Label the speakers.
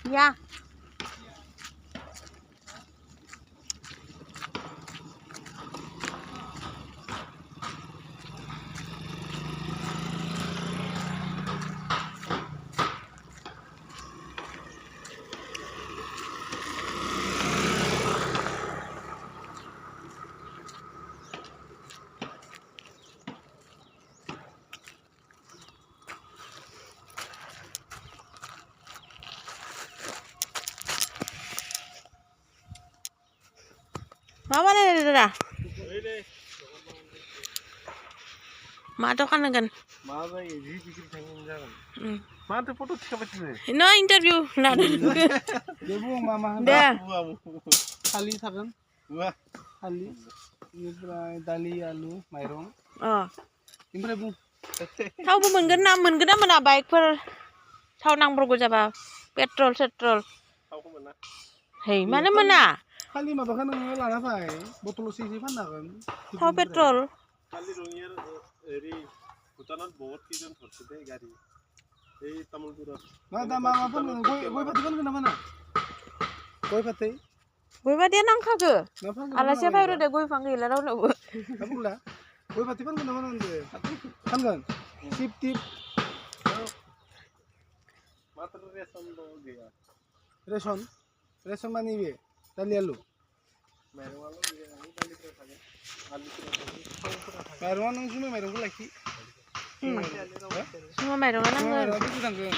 Speaker 1: Ya. Apa nih dah? Mata kan kan?
Speaker 2: Mata ini bikin tanggung jangan. Mata foto siapa sih?
Speaker 1: No interview, nggak ada.
Speaker 3: Debu mama
Speaker 1: Dah.
Speaker 3: kali sakan
Speaker 2: Wah,
Speaker 3: kali ini dali alu mairong
Speaker 1: Oh.
Speaker 3: imbre bu
Speaker 1: Tahu bu mengenam mana baik per. Tahu nang bergu jaba. Petrol.
Speaker 2: tahu mana?
Speaker 1: Hei, mana?
Speaker 3: kali mah bahkan lana pai botol sisi pan kan
Speaker 1: Tahu petrol.
Speaker 2: Kali rongir dari hutanat बहुत किजन थरसे दे गाड़ी এই তামুলপুরত
Speaker 3: nah tambah apa gue pati kan kenapa na gue pati
Speaker 1: Gue dia nang kagak.
Speaker 3: kenapa
Speaker 1: Alas siapa udah gue panggil lah udah.
Speaker 3: apa pula gue pati kan kenapa nanti kan tip tip
Speaker 2: মাত্র ration দো গিয়া
Speaker 3: reson mani be dali alu
Speaker 2: মেরো আলো গিয়া আমি ডালি করে থাকে আলু করে থাকে
Speaker 3: mairong nang cuma mairong gue lagi
Speaker 1: Semua main dong, nang.
Speaker 3: itu tanggung